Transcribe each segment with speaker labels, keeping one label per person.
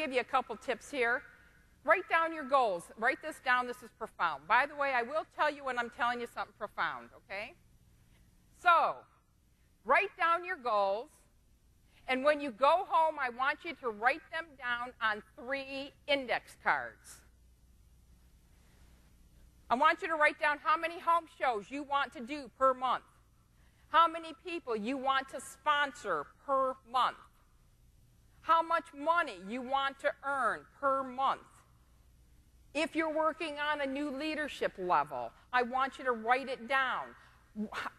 Speaker 1: give you a couple tips here. Write down your goals. Write this down. This is profound. By the way, I will tell you when I'm telling you something profound, okay? So, write down your goals. And when you go home, I want you to write them down on 3 index cards. I want you to write down how many home shows you want to do per month. How many people you want to sponsor per month. How much money you want to earn per month. If you're working on a new leadership level, I want you to write it down.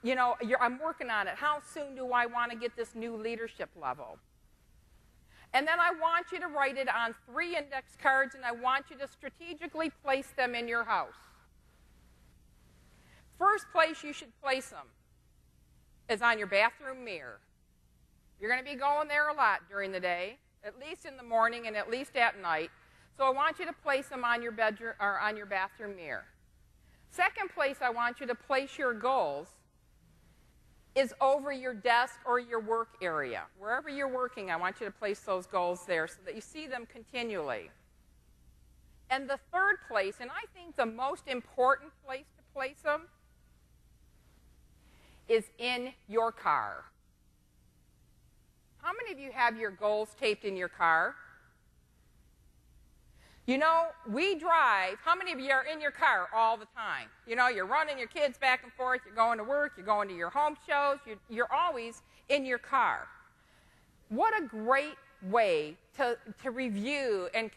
Speaker 1: You know, I'm working on it. How soon do I want to get this new leadership level? And then I want you to write it on 3 index cards, and I want you to strategically place them in your house. First place you should place them is on your bathroom mirror. You're going to be going there a lot during the day, at least in the morning and at least at night. So I want you to place them on your bedroom or on your bathroom mirror. Second place I want you to place your goals is over your desk or your work area. Wherever you're working, I want you to place those goals there so that you see them continually. And the third place, and I think the most important place to place them, is in your car. How many of you have your goals taped in your car? You know, we drive. How many of you are in your car all the time? You know, you're running your kids back and forth. You're going to work. You're going to your home shows. You're always in your car. What a great way to review and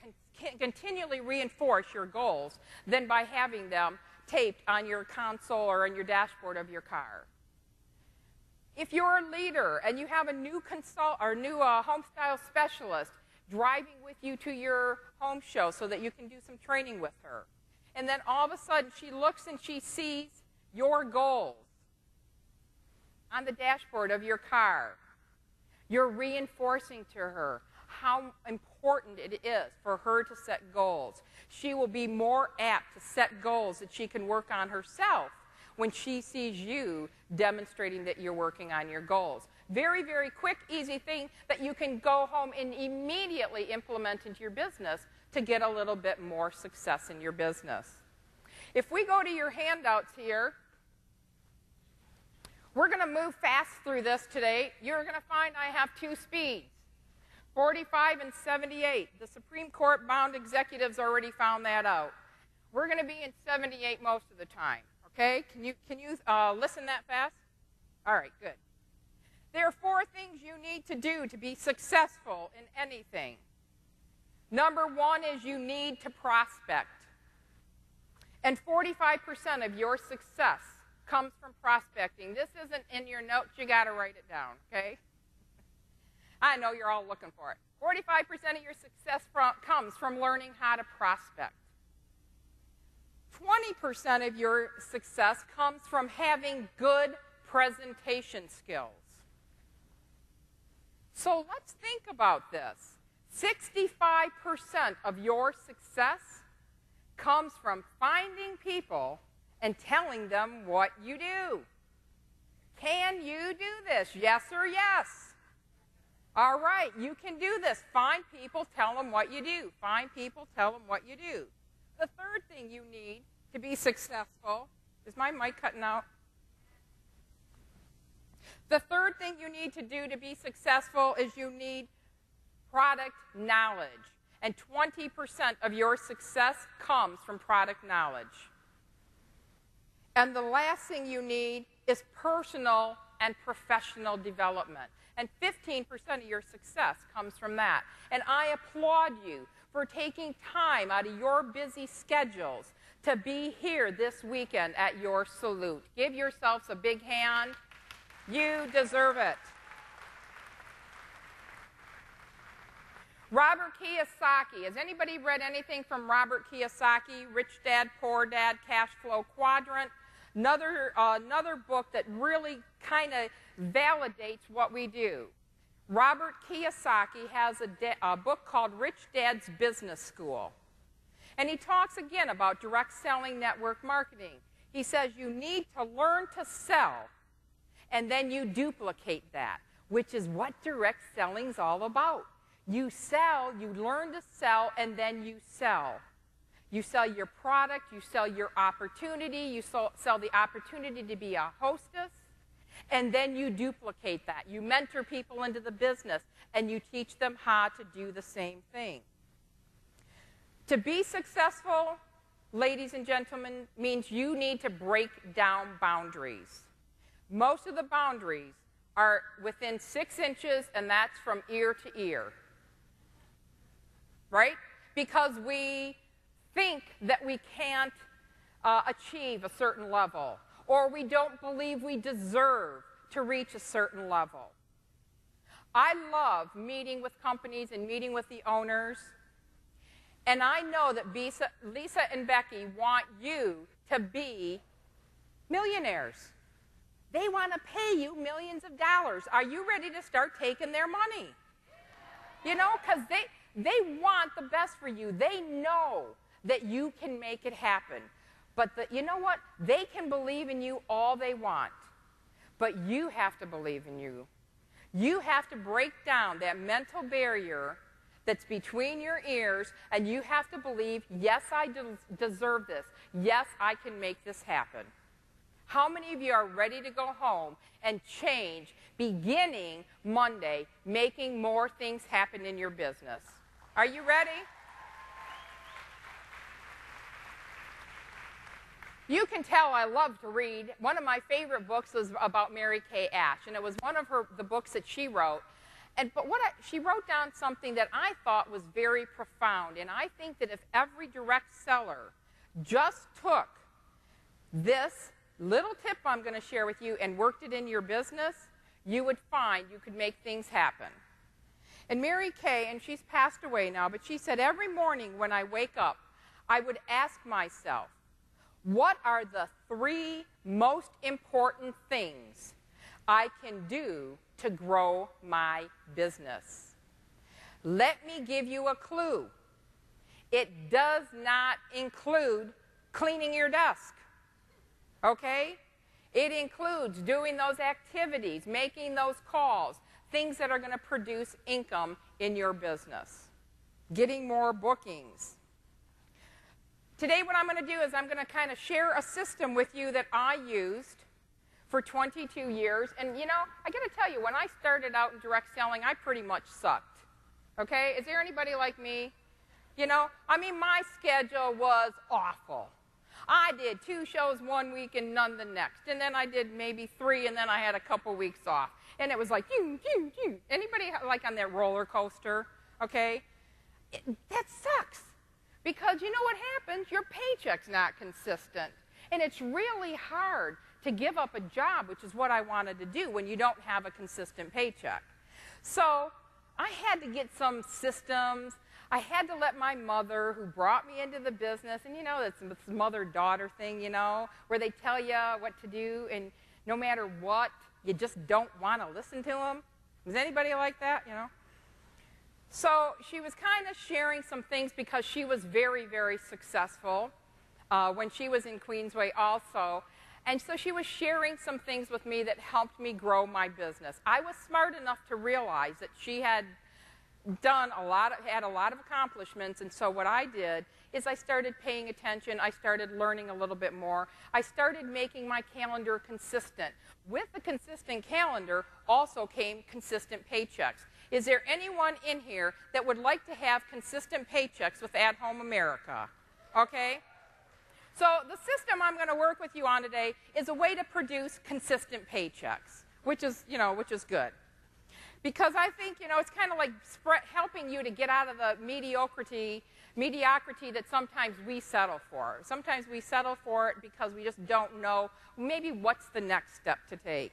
Speaker 1: continually reinforce your goals than by having them taped on your console or on your dashboard of your car. If you're a leader and you have a new home style specialist driving with you to your home show so that you can do some training with her, and then all of a sudden she looks and she sees your goals on the dashboard of your car, you're reinforcing to her how important it is for her to set goals. She will be more apt to set goals that she can work on herself when she sees you demonstrating that you're working on your goals. Very, very quick, easy thing that you can go home and immediately implement into your business to get a little bit more success in your business. If we go to your handouts here, we're going to move fast through this today. You're going to find I have 2 speeds, 45 and 78. The Supreme Court bound executives already found that out. We're going to be in 78 most of the time. Okay, can you listen that fast? All right, good. There are 4 things you need to do to be successful in anything. Number 1 is you need to prospect. And 45% of your success comes from prospecting. This isn't in your notes. You got to write it down, okay? I know you're all looking for it. 45% of your success comes from learning how to prospect. 20% of your success comes from having good presentation skills. So let's think about this. 65% of your success comes from finding people and telling them what you do. Can you do this? Yes or yes? All right, you can do this. Find people, tell them what you do. Find people, tell them what you do. The third thing you need to be successful, is my mic cutting out? The third thing you need to do to be successful is you need product knowledge. And 20% of your success comes from product knowledge. And the last thing you need is personal and professional development. And 15% of your success comes from that. And I applaud you for taking time out of your busy schedules to be here this weekend at your Salute. Give yourselves a big hand. You deserve it. Robert Kiyosaki. Has anybody read anything from Robert Kiyosaki? Rich Dad, Poor Dad, Cash Flow Quadrant. Another book that really kind of validates what we do. Robert Kiyosaki has a book called Rich Dad's Business School. And he talks again about direct selling, network marketing. He says you need to learn to sell, and then you duplicate that, which is what direct selling is all about. You sell, you learn to sell, and then you sell. You sell your product, you sell your opportunity, you sell the opportunity to be a hostess, and then you duplicate that. You mentor people into the business, and you teach them how to do the same thing. To be successful, ladies and gentlemen, means you need to break down boundaries. Most of the boundaries are within 6 inches, and that's from ear to ear. Right? Because we think that we can't achieve a certain level, or we don't believe we deserve to reach a certain level. I love meeting with companies and meeting with the owners, and I know that Lisa and Becky want you to be millionaires. They want to pay you millions of dollars. Are you ready to start taking their money? You know, because they want the best for you. They know that you can make it happen. But you know what? They can believe in you all they want. But you have to believe in you. You have to break down that mental barrier that's between your ears, and you have to believe, yes, I deserve this. Yes, I can make this happen. How many of you are ready to go home and change, beginning Monday, making more things happen in your business? Are you ready? You can tell I love to read. One of my favorite books was about Mary Kay Ash, and it was one of the books that she wrote. But she wrote down something that I thought was very profound, and I think that if every direct seller just took this little tip I'm going to share with you and worked it in your business, you would find you could make things happen. And Mary Kay, and she's passed away now, but she said, every morning when I wake up, I would ask myself, what are the 3 most important things I can do to grow my business? Let me give you a clue. It does not include cleaning your desk, okay? It includes doing those activities, making those calls, things that are going to produce income in your business, getting more bookings. Today what I'm going to do is I'm going to kind of share a system with you that I used for 22 years. And, you know, I got to tell you, when I started out in direct selling, I pretty much sucked. Okay? Is there anybody like me? You know, I mean, my schedule was awful. I did 2 shows one week and none the next. And then I did maybe 3, and then I had a couple weeks off. And it was like, anybody like on that roller coaster? Okay? That sucks. Because you know what happens? Your paycheck's not consistent. And it's really hard to give up a job, which is what I wanted to do, when you don't have a consistent paycheck. So I had to get some systems. I had to let my mother, who brought me into the business, and you know, it's this mother-daughter thing, you know, where they tell you what to do, and no matter what, you just don't want to listen to them. Is anybody like that, you know? So she was kind of sharing some things because she was very, very successful when she was in Queensway also. And so she was sharing some things with me that helped me grow my business. I was smart enough to realize that she had had a lot of accomplishments, and so what I did is I started paying attention. I started learning a little bit more. I started making my calendar consistent. With the consistent calendar also came consistent paychecks. Is there anyone in here that would like to have consistent paychecks with At Home America? Okay? So the system I'm going to work with you on today is a way to produce consistent paychecks, which is good. Because I think, you know, it's kind of like helping you to get out of the mediocrity that sometimes we settle for. Sometimes we settle for it because we just don't know maybe what's the next step to take.